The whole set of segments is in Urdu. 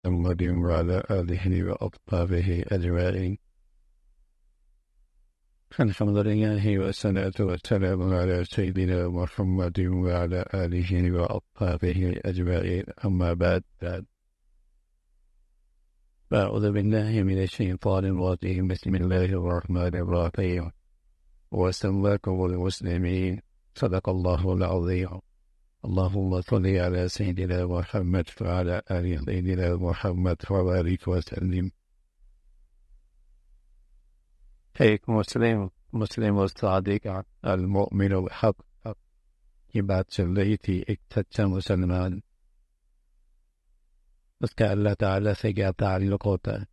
محمد وعلى آله وأصحابه أجمعين. الحمد لله والصلاة والسلام على سيدنا محمد وعلى آله وأصحابه أجمعين. أما بعد فأعوذ بالله من الشيطان الرجيم. بسم الله الرحمن الرحيم. وسماكم المسلمين. صدق الله العظيم. اللهم صل على سيدنا محمد وعلى آل سيدنا محمد وبارك وسلم. ایک مسلم و صادق المؤمن الحق کی بات چل رہی تھی. ایک سچا مسلمان، اس کا اللہ تعالیٰ سے کیا تعلق ہوتا ہے،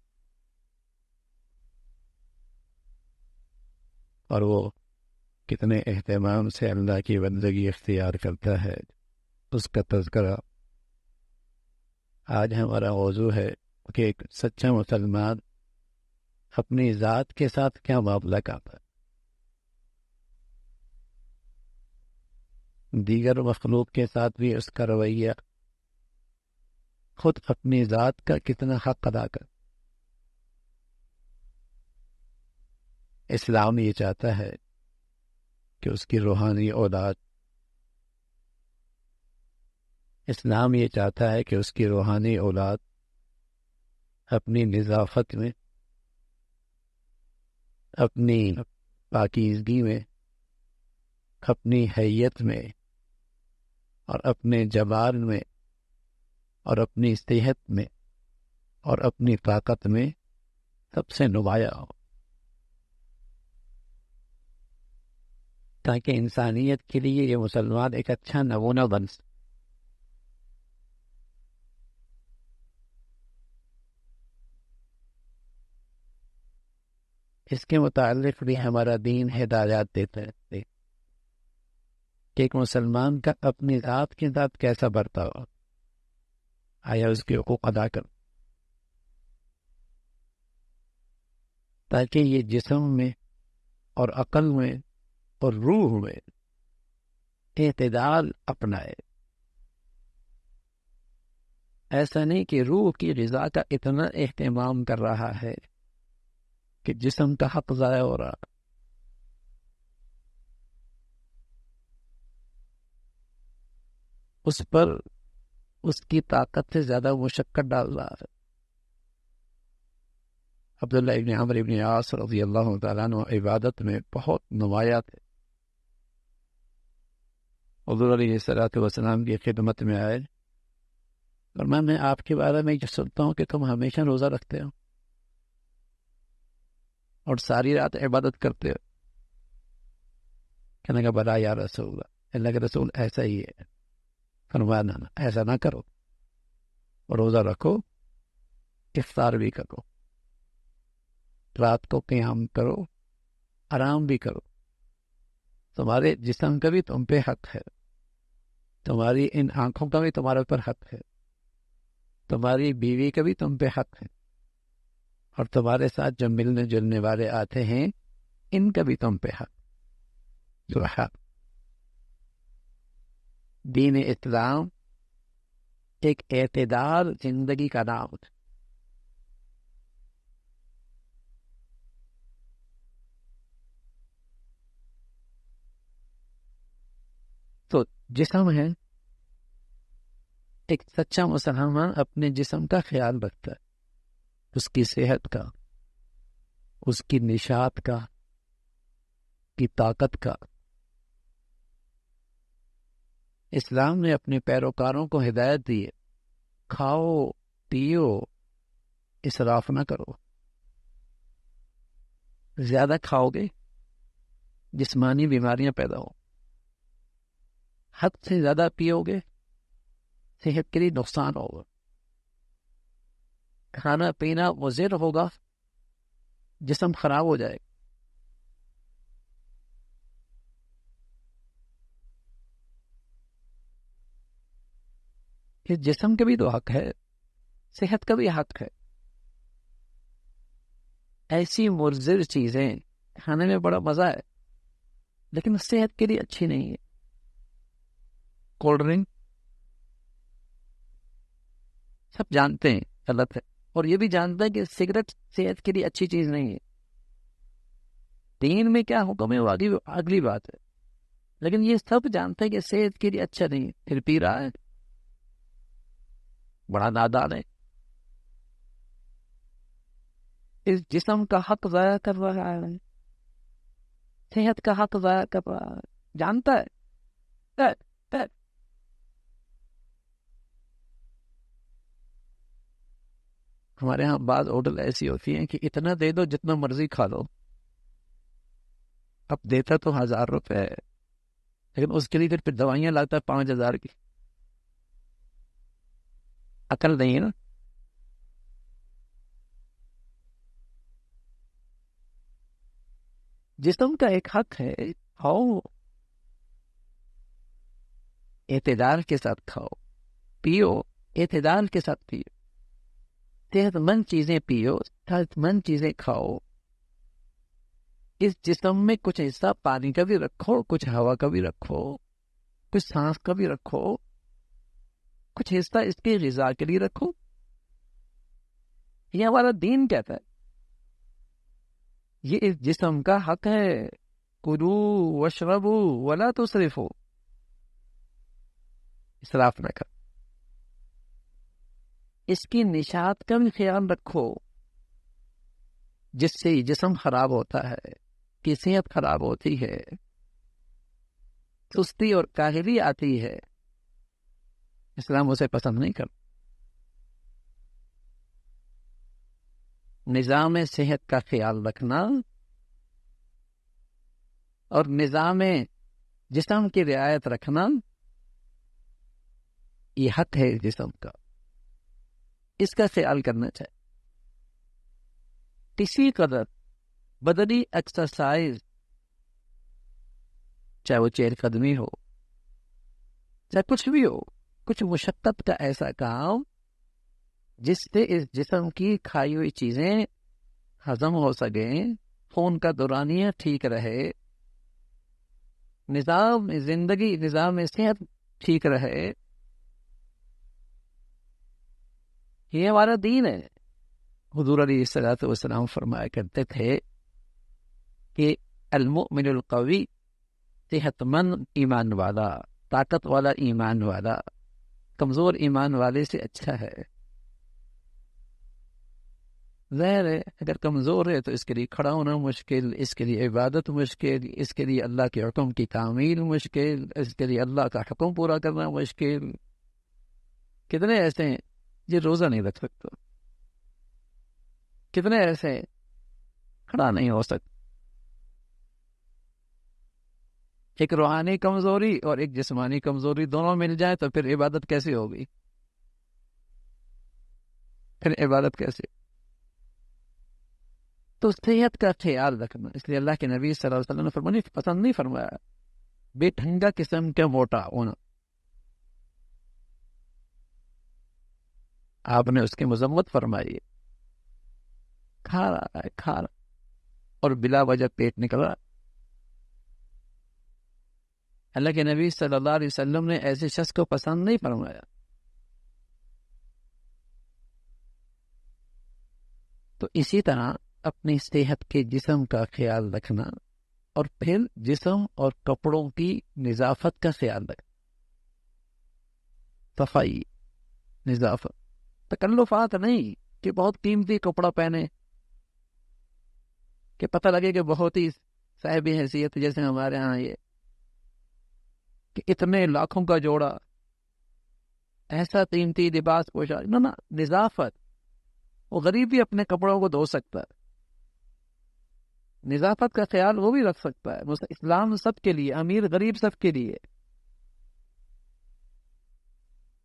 اور وہ کتنے اہتمام سے اللہ کی بندگی اختیار کرتا ہے، اس کا تذکرہ. آج ہمارا موضوع ہے کہ ایک سچا مسلمان اپنی ذات کے ساتھ کیا معاملہ کرتا ہے، دیگر مخلوق کے ساتھ بھی اس کا رویہ، خود اپنی ذات کا کتنا حق ادا کر. اسلام یہ چاہتا ہے کہ اس کی روحانی اولاد، اسلام یہ چاہتا ہے کہ اس کی روحانی اولاد اپنی نظافت میں، اپنی پاکیزگی میں، اپنی حیت میں، اور اپنے جمال میں، اور اپنی صحت میں، اور اپنی طاقت میں سب سے نمایاں ہو، تاکہ انسانیت کے لیے یہ مسلمان ایک اچھا نمونہ بن سکے. اس کے متعلق بھی ہمارا دین ہدایات دیتا ہے کہ ایک مسلمان کا اپنی ذات کے ساتھ کیسا برتاؤ، آیا اس کے حقوق ادا کر، تاکہ یہ جسم میں اور عقل میں اور روح میں اعتدال اپنائے. ایسا نہیں کہ روح کی غذا کا اتنا اہتمام کر رہا ہے کہ جسم کا حق ضائع ہو رہا، اس پر اس کی طاقت سے زیادہ مشقت ڈال رہا ہے. عبداللہ ابن عمرو ابن عاص رضی اللہ تعالیٰ عنہ عبادت میں بہت نمایاں تھے. حضور علیہ الصلوۃ والسلام کی خدمت میں آئے، اور میں آپ کے بارے میں یہ سنتا ہوں کہ تم ہمیشہ روزہ رکھتے ہو اور ساری رات عبادت کرتے ہو. کہنے کا بلا یا رسول اللہ کے رسول ایسا ہی ہے. فرمایا نہ، ایسا نہ کرو، روزہ رکھو، افطار بھی کرو، رات کو قیام کرو، آرام بھی کرو. تمہارے جسم کا بھی تم پہ حق ہے، تمہاری ان آنکھوں کا بھی تمہارے اوپر حق ہے، تمہاری بیوی کا بھی تم پہ حق ہے، اور تمہارے ساتھ جو ملنے جلنے والے آتے ہیں ان کا بھی تم پہ حق. جو حق دین اسلام ایک اعتدال زندگی کا نام ہے. تو جسم ہے، ایک سچا مسلمان اپنے جسم کا خیال رکھتا ہے، اس کی صحت کا، اس کی نشاط کا، کی طاقت کا. اسلام نے اپنے پیروکاروں کو ہدایت دی ہے، کھاؤ پیو، اسراف نہ کرو. زیادہ کھاؤ گے جسمانی بیماریاں پیدا ہو، حد سے زیادہ پیو گے صحت کے لیے نقصان ہوگا. کھانا پینا مضر ہوگا، جسم خراب ہو جائے گا. اس جسم کا بھی تو حق ہے، صحت کا بھی حق ہے. ایسی مضر چیزیں کھانے میں بڑا مزہ ہے لیکن صحت کے لیے اچھی نہیں ہے. کولڈ ڈرنک سب جانتے ہیں غلط ہے، اور یہ بھی جانتا ہے کہ سگریٹ صحت کے لیے اچھی چیز نہیں ہے. دین میں کیا حکم ہے وہ اگلی بات ہے، لیکن یہ سب جانتا ہے کہ صحت کے لیے اچھا نہیں ہے، پھر پی رہا ہے. بڑا نادان ہے، اس جسم کا حق ضائع کر رہا ہے، صحت کا حق ضائع کر رہا ہے، جانتا ہے. ہمارے ہاں بعض ہوٹل ایسی ہوتی ہیں کہ اتنا دے دو جتنا مرضی کھا لو. اب دیتا تو 1000 روپے ہے، لیکن اس کے لیے پھر دوائیاں لاتا ہے 5000 کی. عقل نہیں ہے نا. جسم کا ایک حق ہے، کھاؤ، اعتدال کے ساتھ کھاؤ، پیو اعتدال کے ساتھ پیو، صحت مند چیزیں پیو، صحت مند چیزیں کھاؤ. اس جسم میں کچھ حصہ پانی کا بھی رکھو، کچھ ہوا کا بھی رکھو، کچھ سانس کا بھی رکھو، کچھ حصہ اس کی غذا کے لیے رکھو. یہ ہمارا دین کہتا ہے، یہ اس جسم کا حق ہے. کلو واشربو ولا تسرفو، اسراف نہ کر. اس کی نشاط کا بھی خیال رکھو، جس سے جسم خراب ہوتا ہے، کی صحت خراب ہوتی ہے، سستی اور کاہلی آتی ہے. اسلام اسے پسند نہیں کرتا. نظام صحت کا خیال رکھنا اور نظام جسم کی رعایت رکھنا یہ حق ہے جسم کا، اس کا خیال کرنا چاہیے. کسی قدر بدنی ایکسرسائز، چاہے وہ چہل قدمی ہو، چاہے کچھ بھی ہو، کچھ مشقت کا ایسا کام جس سے اس جسم کی کھائی ہوئی چیزیں ہضم ہو سکیں، خون کا دورانیہ ٹھیک رہے، نظام زندگی، نظام صحت ٹھیک رہے. یہ ہمارا دین ہے. حضور علیہ الصلوۃ والسلام فرمایا کرتے تھے کہ المؤمن القوی، صحت مند ایمان والا، طاقت والا ایمان والا، کمزور ایمان والے سے اچھا ہے. ظاہر ہے اگر کمزور ہے تو اس کے لیے کھڑا ہونا مشکل، اس کے لیے عبادت مشکل، اس کے لیے اللہ کے حکم کی تعمیل مشکل، اس کے لیے اللہ کا حکم پورا کرنا مشکل. کتنے ایسے ہیں جو روزہ نہیں رکھ سکتے، کتنے ایسے ہیں کھڑا نہیں ہو سکتے. ایک روحانی کمزوری اور ایک جسمانی کمزوری دونوں مل جائے تو پھر عبادت کیسے ہوگی؟ پھر عبادت کیسے؟ تو صحت کا خیال رکھنا. اس لیے اللہ کے نبی صلی اللہ علیہ وسلم نے فرمایا، پسند نہیں فرمایا بے ڈھنگا قسم کا موٹا ہونا. آپ نے اس کی مذمت فرمائی. کھا رہا ہے اور بلا وجہ پیٹ نکل رہا. اللہ کے نبی صلی اللہ علیہ وسلم نے ایسے شخص کو پسند نہیں فرمایا. تو اسی طرح اپنی صحت کے جسم کا خیال رکھنا، اور پھر جسم اور کپڑوں کی نظافت کا خیال رکھنا. صفائی، نظافت، تکلفات نہیں کہ بہت قیمتی کپڑا پہنے کہ پتہ لگے کہ بہت ہی صاحب حیثیت، جیسے ہمارے ہاں یہ کہ اتنے لاکھوں کا جوڑا، ایسا قیمتی لباس پوشاک. نہ نظافت. وہ غریب بھی اپنے کپڑوں کو دھو سکتا ہے، نظافت کا خیال وہ بھی رکھ سکتا ہے. اسلام سب کے لیے، امیر غریب سب کے لیے.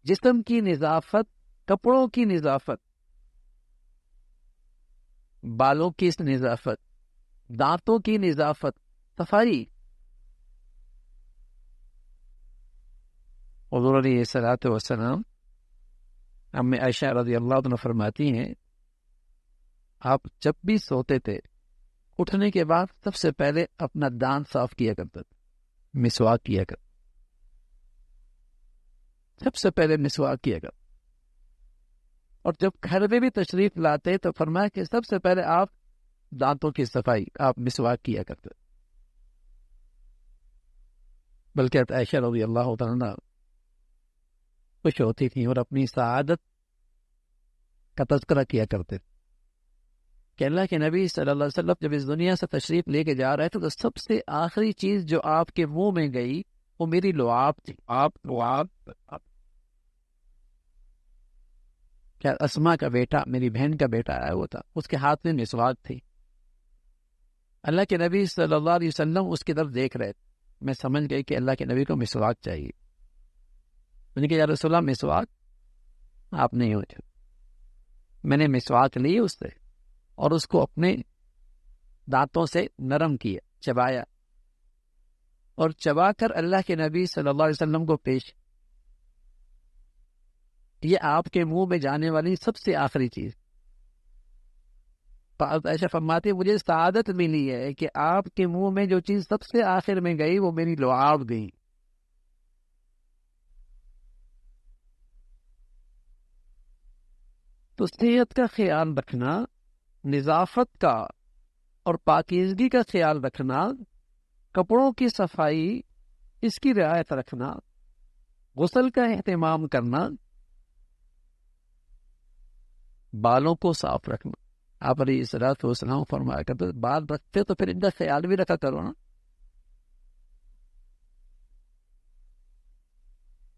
جسم کی نظافت، کپڑوں کی نظافت، بالوں کی نظافت، دانتوں کی نظافت، صفائی. حضور علیہ الصلوۃ والسلام ام عائشہ رضی اللہ عنہ فرماتی ہیں، آپ جب بھی سوتے تھے اٹھنے کے بعد سب سے پہلے اپنا دانت صاف کیا کرتے تھے، مسواک کیا کرتے، سب سے پہلے مسواک کیا کرتے. اور جب گھر میں بھی تشریف لاتے تو فرمایا کہ سب سے پہلے آپ دانتوں کی صفائی، آپ مسواک کیا کرتے. بلکہ عائشہ رضی اللہ تعالیٰ خوش ہوتی تھی اور اپنی سعادت کا تذکرہ کیا کرتے تھے کہ اللہ کے نبی صلی اللہ علیہ وسلم جب اس دنیا سے تشریف لے کے جا رہے تھے تو سب سے آخری چیز جو آپ کے منہ میں گئی وہ میری لعاب تھی. آپ لعاب کیا اسما کا بیٹا، میری بہن کا بیٹا آیا ہوا تھا، اس کے ہاتھ میں مسواک تھی. اللہ کے نبی صلی اللہ علیہ وسلم اس کی طرف دیکھ رہے تھے. میں سمجھ گئی کہ اللہ کے نبی کو مسواک چاہیے. میں نے کہا یا رسول اللہ مسواک آپ نہیں ہوتے. میں نے مسواک لی اس سے اور اس کو اپنے دانتوں سے نرم کیا، چبایا، اور چبا کر اللہ کے نبی صلی اللہ علیہ وسلم کو پیش. یہ آپ کے منہ میں جانے والی سب سے آخری چیز. عائشہ فرماتی مجھے سعادت ملی ہے کہ آپ کے منہ میں جو چیز سب سے آخر میں گئی وہ میری لعاب گئی. تو صحت کا خیال رکھنا، نظافت کا اور پاکیزگی کا خیال رکھنا، کپڑوں کی صفائی اس کی رعایت رکھنا، غسل کا اہتمام کرنا، بالوں کو صاف رکھنا. آپ علیہ الصلوۃ والسلام فرمایا کرتے بال رکھتے تو پھر ان کا خیال بھی رکھا کرو نا.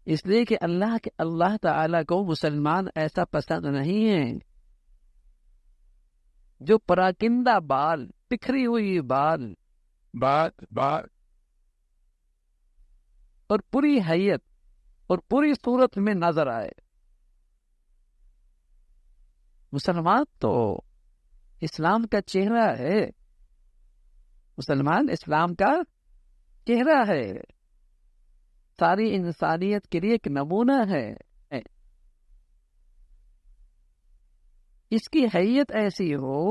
اس لیے کہ اللہ تعالیٰ کو مسلمان ایسا پسند نہیں ہے جو پراکندہ بال، بکھری ہوئی بال اور پوری حیت اور پوری صورت میں نظر آئے. مسلمان تو اسلام کا چہرہ ہے، مسلمان اسلام کا چہرہ ہے، ساری انسانیت کے لیے ایک نمونہ ہے. اس کی حیت ایسی ہو،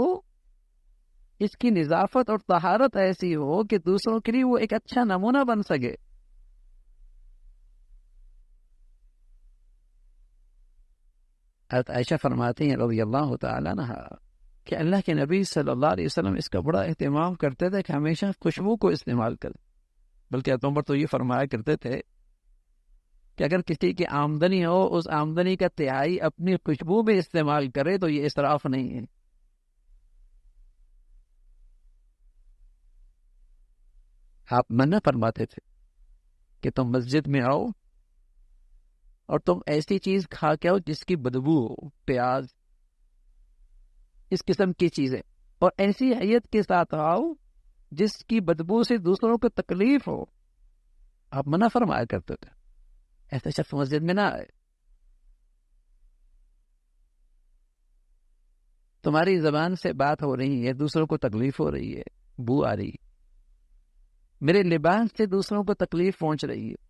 اس کی نظافت اور طہارت ایسی ہو کہ دوسروں کے لیے وہ ایک اچھا نمونہ بن سکے. حضرت عائشہ فرماتی ہیں رضی اللہ تعالیٰ عنہا کہ اللہ کے نبی صلی اللہ علیہ وسلم اس کا بڑا اہتمام کرتے تھے کہ ہمیشہ خوشبو کو استعمال کریں. بلکہ حضرت عمر تو یہ فرمایا کرتے تھے کہ اگر کسی کی آمدنی ہو اس آمدنی کا تہائی اپنی خوشبو میں استعمال کرے تو یہ اسراف نہیں ہے. آپ منع فرماتے تھے کہ تم مسجد میں آؤ اور تم ایسی چیز کھا کے آؤ جس کی بدبو ہو، پیاز، اس قسم کی چیزیں، اور ایسی حیت کے ساتھ آؤ جس کی بدبو سے دوسروں کو تکلیف ہو. آپ منع فرمایا کرتے تھے ایسا شخص مسجد میں نہ آئے. تمہاری زبان سے بات ہو رہی ہے، دوسروں کو تکلیف ہو رہی ہے، بو آ رہی ہے، میرے لباس سے دوسروں کو تکلیف پہنچ رہی ہے،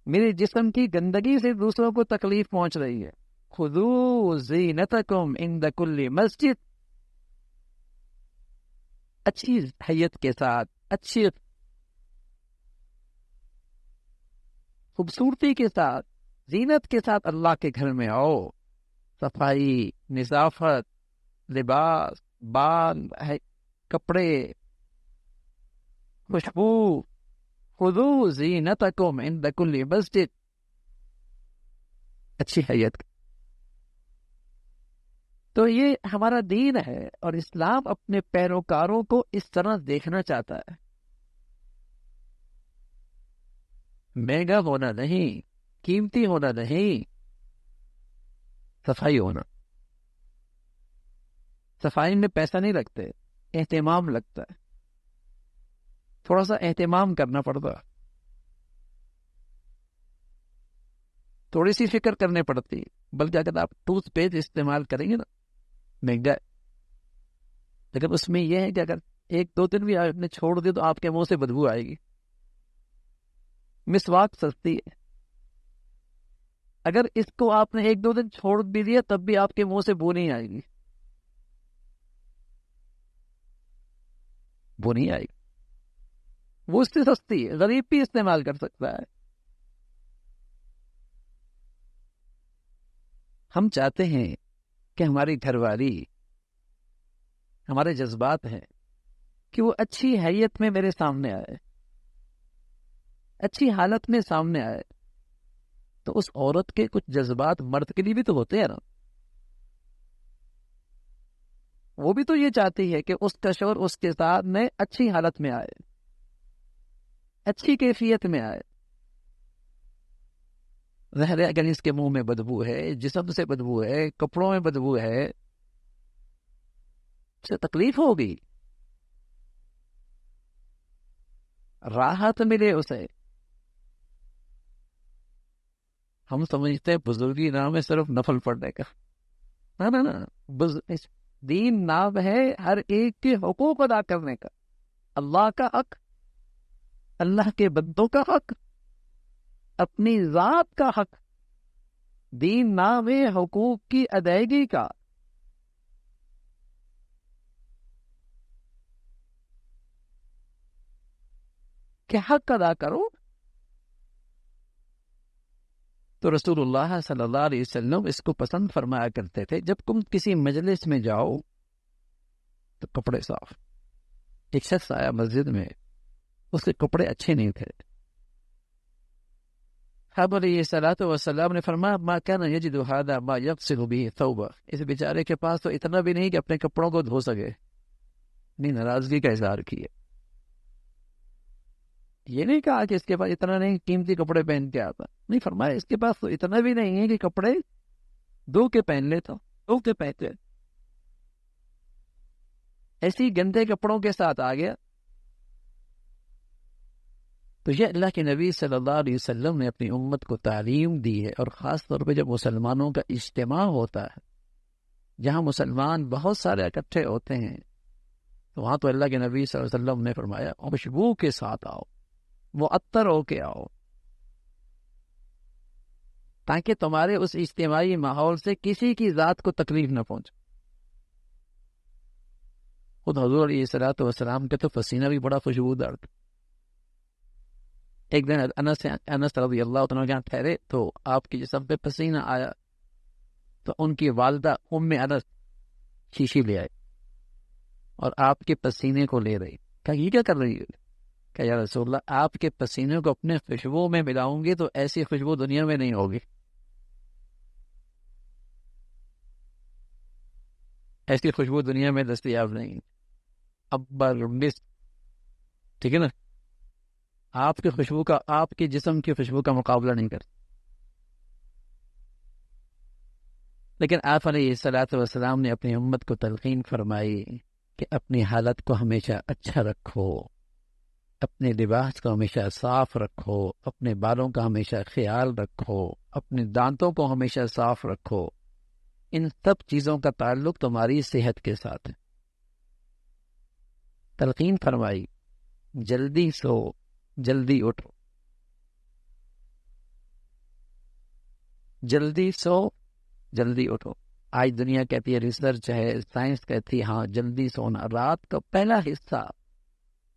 میرے جسم کی گندگی سے دوسروں کو تکلیف پہنچ رہی ہے. خذوا زینتکم عند کل مسجد. اچھی حیت کے ساتھ، اچھی خوبصورتی کے ساتھ، زینت کے ساتھ اللہ کے گھر میں آؤ. صفائی، نظافت، لباس، بال، کپڑے، خوشبو. خذوا زینتکم عند کل مسجد. اچھی حیت. تو یہ ہمارا دین ہے اور اسلام اپنے پیروکاروں کو اس طرح دیکھنا چاہتا ہے. مہنگا ہونا نہیں، قیمتی ہونا نہیں، صفائی ہونا. صفائی میں پیسہ نہیں لگتے، اہتمام لگتا ہے. تھوڑا سا اہتمام کرنا پڑتا، تھوڑی سی فکر کرنے پڑتی. بلکہ اگر آپ ٹوتھ پیسٹ استعمال کریں گے نا، مہنگا، لیکن اس میں یہ ہے کہ اگر 1-2 دن بھی آپ نے چھوڑ دیا تو آپ کے منہ سے بدبو آئے گی. مسواک سستی ہے، اگر اس کو آپ نے 1-2 دن چھوڑ بھی دیا تب بھی آپ کے منہ سے بو نہیں آئے گی، بو نہیں آئے گی. وہ اس سے سستی ہے، غریب بھی استعمال کر سکتا ہے. ہم چاہتے ہیں کہ ہماری گھر والی، ہمارے جذبات ہیں کہ وہ اچھی حیت میں میرے سامنے آئے، اچھی حالت میں سامنے آئے. تو اس عورت کے کچھ جذبات مرد کے لیے بھی تو ہوتے ہیں نا. وہ بھی تو یہ چاہتی ہے کہ اس کا شوہر اس کے ساتھ میں اچھی حالت میں آئے، اچھی کیفیت میں آئے. ظاہر ہے اگر اس کے منہ میں بدبو ہے، جسم سے بدبو ہے، کپڑوں میں بدبو ہے، اسے تکلیف ہوگی، راحت ملے اسے. ہم سمجھتے ہیں بزرگی نام ہے صرف نفل پڑھنے کا. نا دین نام ہے ہر ایک کے حقوق ادا کرنے کا. اللہ کا حق، اللہ کے بندوں کا حق، اپنی ذات کا حق. دین نام ہے حقوق کی ادائیگی کا. کہ حق ادا کرو. تو رسول اللہ صلی اللہ علیہ وسلم اس کو پسند فرمایا کرتے تھے. جب تم کسی مجلس میں جاؤ تو کپڑے صاف. ایک شخص آیا مسجد میں، اس کے کپڑے اچھے نہیں تھے. حضرت علیہ الصلوۃ والسلام نے فرمایا ما کان یجد هذا ما یغسل به ثوبه. اس بیچارے کے پاس تو اتنا بھی نہیں کہ اپنے کپڑوں کو دھو سکے. نہیں، ناراضگی کا اظہار کیا. یہ نہیں کہا کہ اس کے پاس اتنا نہیں قیمتی کپڑے پہن کے آتا. نہیں، فرمایا اس کے پاس تو اتنا بھی نہیں ہے کہ کپڑے دھو کے پہن لیتا، دھو کے پہنتے. ایسی گندے کپڑوں کے ساتھ آ گیا. تو یہ اللہ کے نبی صلی اللہ علیہ وسلم نے اپنی امت کو تعلیم دی ہے. اور خاص طور پہ جب مسلمانوں کا اجتماع ہوتا ہے، جہاں مسلمان بہت سارے اکٹھے ہوتے ہیں، تو وہاں تو اللہ کے نبی صلی اللہ علیہ وسلم نے فرمایا خوشبو کے ساتھ آؤ، معطر ہو کے آؤ، تاکہ تمہارے اس اجتماعی ماحول سے کسی کی ذات کو تکلیف نہ پہنچے. خود حضور علیہ الصلوۃ والسلام کے تو پسینہ بھی بڑا خوشبودار تھا. ایک دن انس رضی اللہ عنہ جہاں ٹھہرے تو آپ کے جسم پہ پسینہ آیا. تو ان کی والدہ ام انس شیشی لے آئی اور آپ کے پسینے کو لے رہی. کہا یہ کیا کر رہی ہے؟ کہ یا رسول اللہ، آپ کے پسینے کو اپنے خوشبو میں ملاؤں گی تو ایسی خوشبو دنیا میں نہیں ہوگی. ایسی خوشبو دنیا میں دستیاب نہیں. ابر مس، ٹھیک ہے نا، آپ کی خوشبو کا، آپ کے جسم کی خوشبو کا مقابلہ نہیں کر. لیکن آپ علیہ الصلوۃ والسلام نے اپنی امت کو تلقین فرمائی کہ اپنی حالت کو ہمیشہ اچھا رکھو، اپنے لباس کو ہمیشہ صاف رکھو، اپنے بالوں کا ہمیشہ خیال رکھو، اپنے دانتوں کو ہمیشہ صاف رکھو. ان سب چیزوں کا تعلق تمہاری صحت کے ساتھ ہے. تلقین فرمائی جلدی سو، جلدی اٹھو، جلدی سو، جلدی اٹھو. آج دنیا کہتی ہے، ریسرچ ہے، سائنس کہتی ہے ہاں جلدی سونا. رات کا پہلا حصہ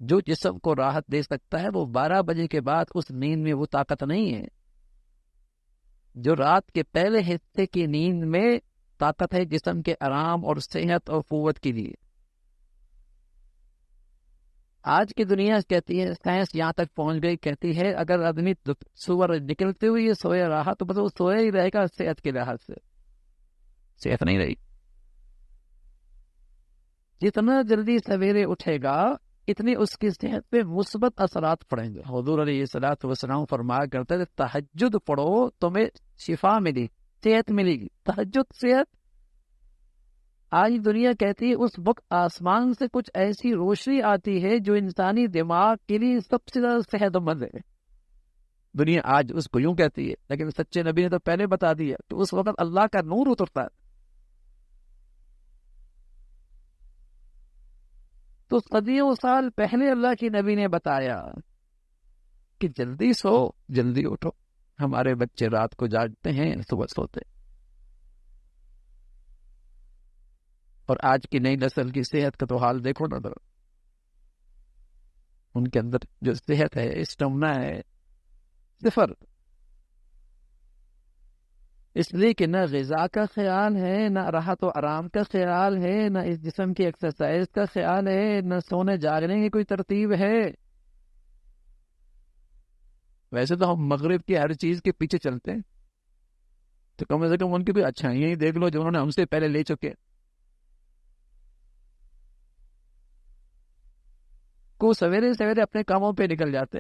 جو جسم کو راحت دے سکتا ہے وہ 12 بجے کے بعد اس نیند میں وہ طاقت نہیں ہے. جو رات کے پہلے حصے کی نیند میں طاقت ہے جسم کے آرام اور صحت اور قوت کے لیے. آج کی دنیا کہتی ہے، سائنس یہاں تک پہنچ گئی، کہتی ہے اگر آدمی صبح نکلتے ہوئے سویا رہا تو بس وہ سویا ہی رہے گا. صحت کے لحاظ سے صحت نہیں رہی. جتنا جلدی سویرے اٹھے گا اتنی اس کی صحت پہ مثبت اثرات پڑیں گے. حضور علیہ الصلوۃ والسلام فرمایا کرتے تھے تہجد پڑھو تمہیں شفا ملی، صحت ملے گی. تہجد صحت. آج دنیا کہتی ہے اس وقت آسمان سے کچھ ایسی روشنی آتی ہے جو انسانی دماغ کے لیے سب سے زیادہ صحت مند ہے. دنیا آج اس کو یوں کہتی ہے، لیکن سچے نبی نے تو پہلے بتا دیا کہ اس وقت اللہ کا نور اترتا ہے. تو صدیوں سال پہلے اللہ کی نبی نے بتایا کہ جلدی سو، جلدی اٹھو. ہمارے بچے رات کو جاگتے ہیں، صبح سوتے. اور آج کی نئی نسل کی صحت کا تو حال دیکھو نا. ان کے اندر جو صحت ہے، اسٹمنا ہے، صفر. اس لیے کہ نہ غذا کا خیال ہے، نہ راحت و آرام کا خیال ہے، نہ اس جسم کی ایکسرسائز کا خیال ہے، نہ سونے جاگنے کی کوئی ترتیب ہے۔ ویسے تو ہم مغرب کی ہر چیز کے پیچھے چلتے ہیں، تو کم از کم ان کی بھی اچھائیاں ہی دیکھ لو جو انہوں نے ہم سے پہلے لے چکے۔ کو سویرے سویرے اپنے کاموں پہ نکل جاتے،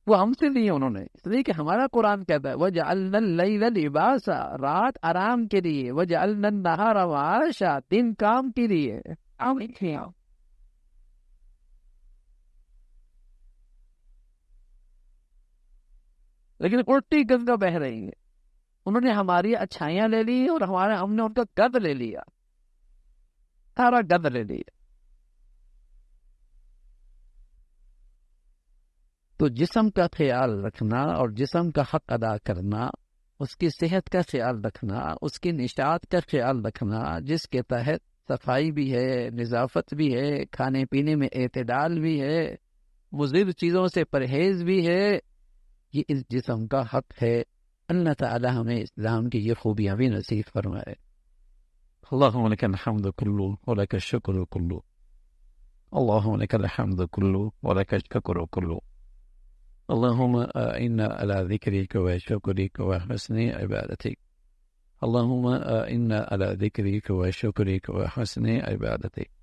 وہ ہم سے نہیں ہے انہوں نے، اس لیے کہ ہمارا قرآن کہتا ہے وَجَعَلْنَا اللَّيْلَ لِبَاسًا، رات آرام کے لیے، وَجَعَلْنَا النَّهَارَ مَعَاشًا، دن کام کے لیے۔ لیکن الٹی گنگا بہ رہی ہے، انہوں نے ہماری اچھائیاں لے لی اور ہم نے ان کا گد لے لیا، سارا گد لے لیا۔ تو جسم کا خیال رکھنا اور جسم کا حق ادا کرنا، اس کی صحت کا خیال رکھنا، اس کی نشاط کا خیال رکھنا، جس کے تحت صفائی بھی ہے، نظافت بھی ہے، کھانے پینے میں اعتدال بھی ہے، مضر چیزوں سے پرہیز بھی ہے، یہ اس جسم کا حق ہے۔ اللہ تعالی ہمیں اسلام کی یہ خوبیاں بھی نصیب فرمائے۔ اللہم لک الحمد کلو ولک الشکر کلو، اللہم لک الحمد کلو ولک الشکر کلو، اللهم إنا على ذكرك وشكرك وحسن عبادتك، اللهم إنا على ذكرك وشكرك وحسن عبادتك۔